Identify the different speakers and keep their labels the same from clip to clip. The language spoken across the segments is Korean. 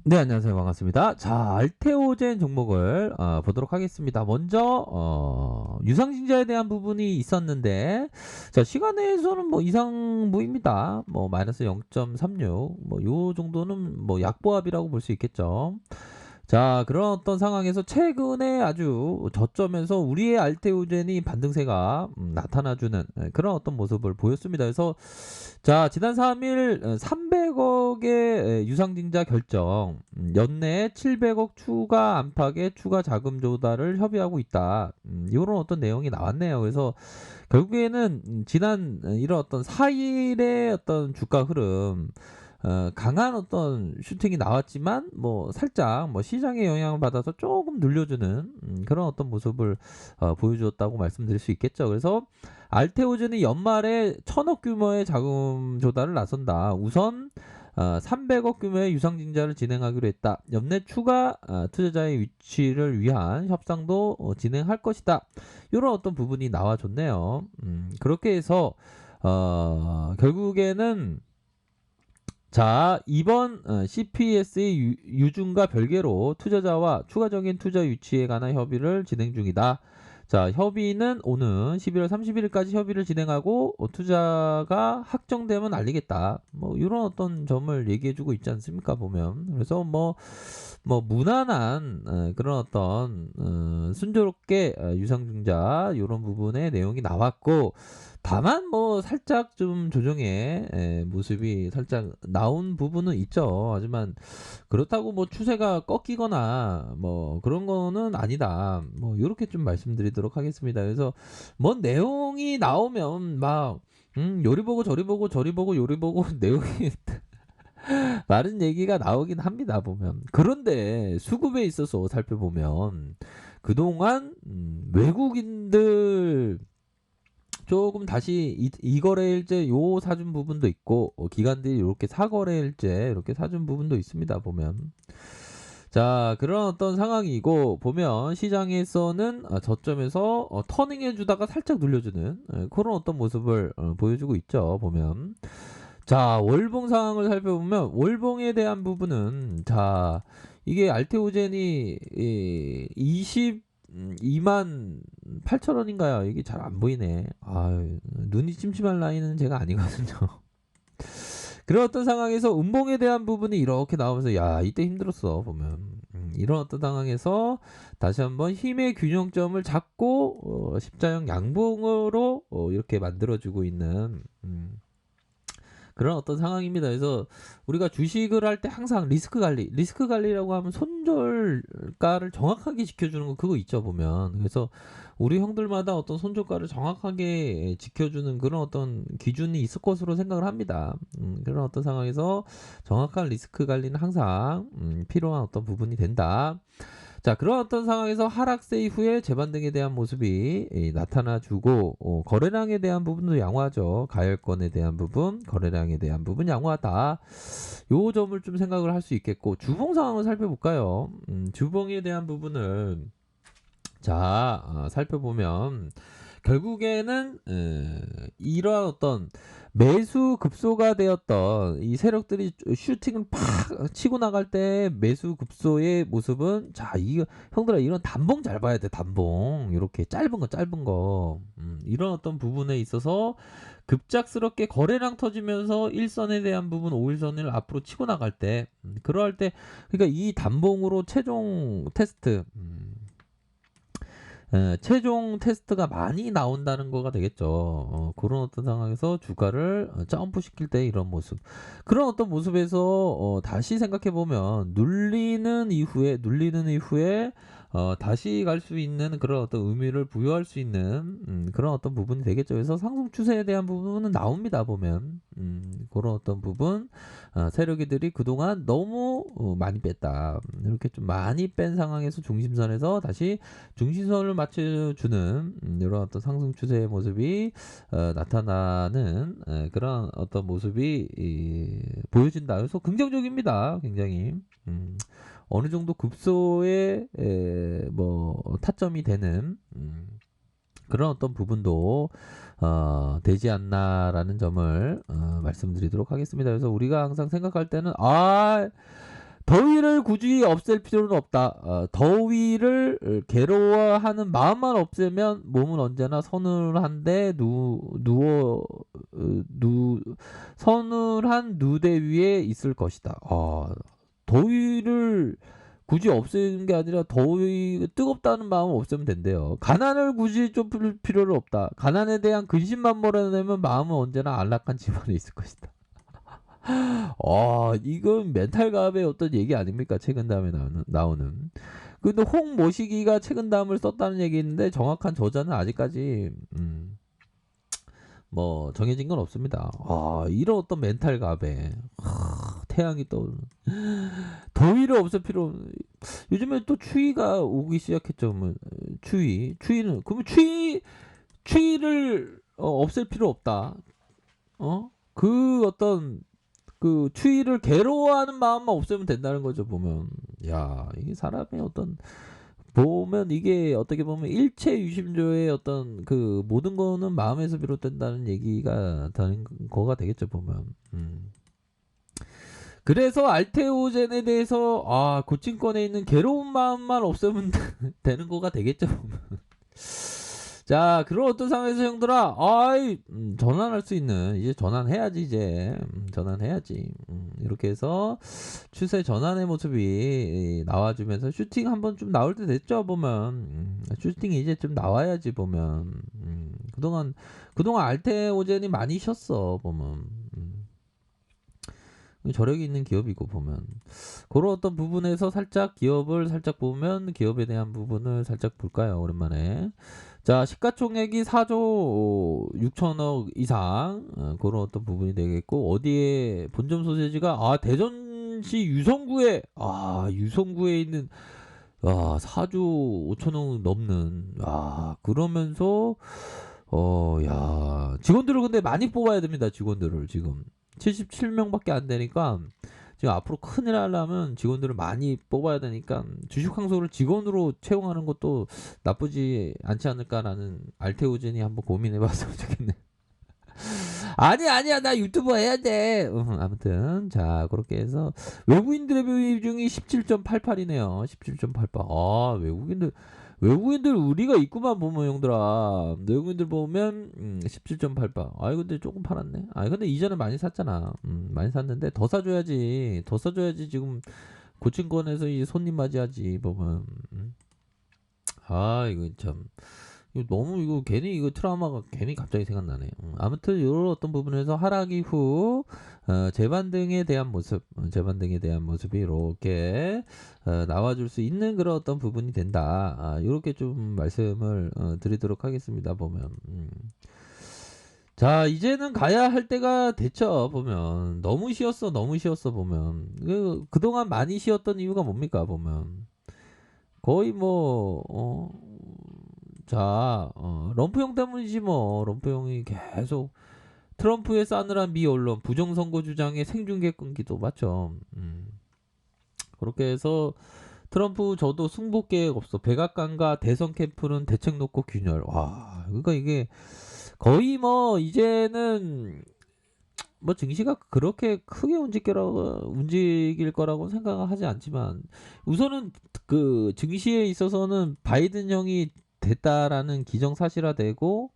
Speaker 1: 네, 안녕하세요. 반갑습니다. 자, 알테오젠 종목을 보도록 하겠습니다. 먼저 유상증자에 대한 부분이 있었는데, 자, 시간에서는 뭐 이상무입니다. 뭐 마이너스 0.36, 뭐 요 정도는 뭐 약보합이라고 볼 수 있겠죠. 자, 그런 어떤 상황에서 최근에 아주 저점에서 우리의 알테오젠이 반등세가 나타나주는 그런 어떤 모습을 보였습니다. 그래서 자, 지난 3일 300억의 유상증자 결정, 연내 700억 추가 안팎의 추가 자금 조달을 협의하고 있다. 이런 어떤 내용이 나왔네요. 그래서 결국에는 지난 이런 어떤 4일의 어떤 주가 흐름, 강한 어떤 슈팅이 나왔지만 뭐 살짝 뭐 시장의 영향을 받아서 조금 눌려주는 그런 어떤 모습을 보여주었다고 말씀드릴 수 있겠죠. 그래서 알테오젠이 연말에 1000억 규모의 자금 조달을 나선다. 우선 300억 규모의 유상증자를 진행하기로 했다. 연내 추가 투자자의 위치를 위한 협상도 진행할 것이다. 이런 어떤 부분이 나와줬네요. 그렇게 해서 결국에는 자, 이번 CPS의 유증과 별개로 투자자와 추가적인 투자 유치에 관한 협의를 진행 중이다. 자, 협의는 오는 11월 31일까지 협의를 진행하고 투자가 확정되면 알리겠다. 뭐 이런 어떤 점을 얘기해주고 있지 않습니까 보면. 그래서 뭐 무난한 그런 어떤 순조롭게 유상증자 이런 부분의 내용이 나왔고 다만 뭐 살짝 좀 조정의 모습이 살짝 나온 부분은 있죠. 하지만 그렇다고 뭐 추세가 꺾이거나 뭐 그런 거는 아니다. 뭐 이렇게 좀 말씀드리도록 하겠습니다. 그래서 뭐 내용이 나오면 막 요리 보고 저리 보고 저리 보고 요리 보고 내용이 많은 얘기가 나오긴 합니다, 보면. 그런데 수급에 있어서 살펴보면 그동안 외국인들 조금 다시 이거래일제 요 사준 부분도 있고 기관들이 이렇게 사거래일제 이렇게 사준 부분도 있습니다, 보면. 자, 그런 어떤 상황이고 보면 시장에서는 저점에서 터닝해 주다가 살짝 눌려주는 그런 어떤 모습을 보여주고 있죠, 보면. 자, 월봉 상황을 살펴보면 월봉에 대한 부분은 자, 이게 알테오젠이 22만 8천 원인가요? 이게 잘 안 보이네. 아, 눈이 침침한 라인은 제가 아니거든요. 그런 어떤 상황에서 음봉에 대한 부분이 이렇게 나오면서 야, 이때 힘들었어 보면. 이런 어떤 상황에서 다시 한번 힘의 균형점을 잡고 십자형 양봉으로 이렇게 만들어주고 있는 그런 어떤 상황입니다. 그래서 우리가 주식을 할 때 항상 리스크 관리라고 하면 손절가를 정확하게 지켜주는 거 그거 있죠 보면. 그래서 우리 형들마다 어떤 손절가를 정확하게 지켜주는 그런 어떤 기준이 있을 것으로 생각을 합니다. 그런 어떤 상황에서 정확한 리스크 관리는 항상 필요한 어떤 부분이 된다. 자, 그런 어떤 상황에서 하락세 이후에 재반등에 대한 모습이 나타나주고 거래량에 대한 부분도 양호하죠. 가열권에 대한 부분, 거래량에 대한 부분 양호하다. 요 점을 좀 생각을 할 수 있겠고 주봉 상황을 살펴볼까요? 주봉에 대한 부분을 자 살펴보면 결국에는 이러한 어떤 매수 급소가 되었던 이 세력들이 슈팅을 팍 치고 나갈 때 매수 급소의 모습은 자 이거 형들아 이런 단봉 잘 봐야 돼 단봉 이렇게 짧은 거 이런 어떤 부분에 있어서 급작스럽게 거래량 터지면서 일선에 대한 부분 5일선을 앞으로 치고 나갈 때 그러할 때 그러니까 이 단봉으로 최종 테스트 최종 테스트가 많이 나온다는 거가 되겠죠. 그런 어떤 상황에서 주가를 점프 시킬 때 이런 모습. 그런 어떤 모습에서 다시 생각해 보면 눌리는 이후에 다시 갈 수 있는 그런 어떤 의미를 부여할 수 있는 그런 어떤 부분이 되겠죠. 그래서 상승 추세에 대한 부분은 나옵니다. 보면 그런 어떤 부분 세력이들이 그동안 너무 많이 뺐다. 이렇게 좀 많이 뺀 상황에서 중심선에서 다시 중심선을 맞춰주는 이런 어떤 상승 추세의 모습이 나타나는 그런 어떤 모습이 보여진다. 그래서 긍정적입니다. 굉장히 어느 정도 급소의 뭐 타점이 되는 그런 어떤 부분도 되지 않나라는 점을 말씀드리도록 하겠습니다. 그래서 우리가 항상 생각할 때는 더위를 굳이 없앨 필요는 없다. 더위를 괴로워하는 마음만 없애면 몸은 언제나 서늘한데 서늘한 누대 위에 있을 것이다. 더위를 굳이 없애는 게 아니라 더위 뜨겁다는 마음을 없애면 된대요. 가난을 굳이 좁힐 필요는 없다. 가난에 대한 근심만 몰아내면 마음은 언제나 안락한 집안에 있을 것이다. 이건 멘탈갑의 어떤 얘기 아닙니까? 최근 다음에 나오는. 근데 홍모시기가 최근 다음을 썼다는 얘기 있는데 정확한 저자는 아직까지 뭐 정해진 건 없습니다. 이런 어떤 멘탈갑에 태양이 떠오르는 더위를 없앨 필요. 요즘에 또 추위가 오기 시작했죠. 뭐, 추위는 그러면 추위를 없앨 필요 없다. 그 어떤 그 추위를 괴로워하는 마음만 없애면 된다는 거죠. 보면 이게 사람의 어떤 보면 이게 어떻게 보면 일체 유심조의 어떤 그 모든 거는 마음에서 비롯된다는 얘기가 되는 거가 되겠죠. 보면 그래서 알테오젠에 대해서 고침권에 있는 괴로운 마음만 없애면 되는 거가 되겠죠. 보면. 자, 그런 어떤 상황에서 형들아, 전환할 수 있는, 이제 전환해야지, 이제. 전환해야지. 이렇게 해서 추세 전환의 모습이 나와주면서 슈팅 한번 좀 나올 때 됐죠, 보면. 슈팅이 이제 좀 나와야지, 보면. 그동안 알테오젠이 많이 쉬었어, 보면. 저력이 있는 기업이고 보면 그런 어떤 부분에서 살짝 기업을 살짝 보면 기업에 대한 부분을 살짝 볼까요? 오랜만에. 자, 시가총액이 4조 6천억 이상 그런 어떤 부분이 되겠고 어디에 본점 소재지가 대전시 유성구에 있는 4조 5천억 넘는 그러면서 직원들을 근데 많이 뽑아야 됩니다. 직원들을 지금 77명밖에 안 되니까 지금 앞으로 큰일 하려면 직원들을 많이 뽑아야 되니까 주식황소를 직원으로 채용하는 것도 나쁘지 않지 않을까라는 알테오젠이 한번 고민해봤으면 좋겠네. 아니야 나 유튜버 해야 돼. 아무튼 자 그렇게 해서 외국인들의 비중이 17.88이네요. 17.88. 외국인들 우리가 있구만 보면 형들아. 외국인들 보면 17.88. 근데 조금 팔았네. 근데 이전에 많이 샀잖아. 많이 샀는데 더 사줘야지. 지금 고층권에서 이 손님 맞이하지 보면. 이거 참. 이거 너무 이거 괜히 이거 트라우마가 괜히 갑자기 생각나네. 아무튼 이런 어떤 부분에서 하락 이후 재반등에 대한 모습이 이렇게 나와줄 수 있는 그런 어떤 부분이 된다. 이렇게 좀 말씀을 드리도록 하겠습니다. 보면. 자 이제는 가야 할 때가 됐죠. 보면 너무 쉬었어 보면 그동안 많이 쉬었던 이유가 뭡니까 보면 거의 럼프형 때문이지 뭐. 럼프형이 계속 트럼프의 싸늘한 미 언론 부정선거 주장에 생중계 끊기도 맞죠. 그렇게 해서 트럼프 저도 승복 계획 없어. 백악관과 대선 캠프는 대책 놓고 균열. 그러니까 이게 거의 뭐 이제는 뭐 증시가 그렇게 크게 움직일 거라고 생각은 하지 않지만 우선은 그 증시에 있어서는 바이든 형이 됐다라는 기정사실화되고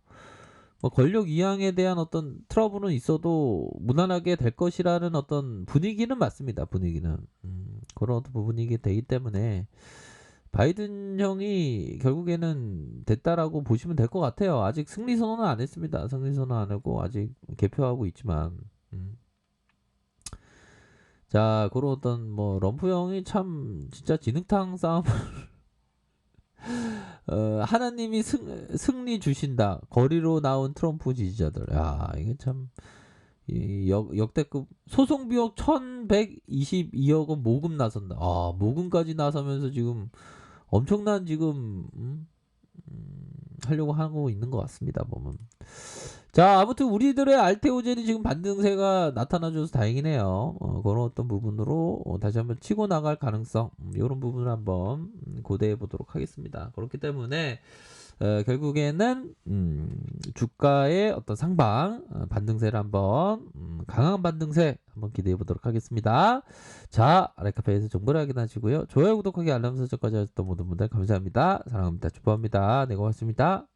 Speaker 1: 뭐 권력 이양에 대한 어떤 트러블은 있어도 무난하게 될 것이라는 어떤 분위기는 맞습니다. 분위기는 그런 어떤 분위기 되기 때문에 바이든 형이 결국에는 됐다라고 보시면 될 것 같아요. 아직 승리 선언은 안 했습니다. 승리 선언 안 하고 아직 개표하고 있지만 자 그런 어떤 뭐 럼프 형이 참 진짜 진흙탕 싸움 하나님이 승리 주신다. 거리로 나온 트럼프 지지자들. 이게 참 역대급 소송 비용 1122억 원 모금 나선다. 모금까지 나서면서 지금 엄청난 지금 하려고 하고 있는 것 같습니다. 보면. 자 아무튼 우리들의 알테오젠이 지금 반등세가 나타나줘서 다행이네요. 그런 어떤 부분으로 다시 한번 치고 나갈 가능성 이런 부분을 한번 고대해 보도록 하겠습니다. 그렇기 때문에 결국에는 주가의 어떤 상방 반등세를 한번 강한 반등세 한번 기대해 보도록 하겠습니다. 자, 아래카페에서 정보를 확인하시고요. 좋아요, 구독하기, 알람 설정까지 하셨던 모든 분들 감사합니다. 사랑합니다. 축복합니다. 네, 고맙습니다.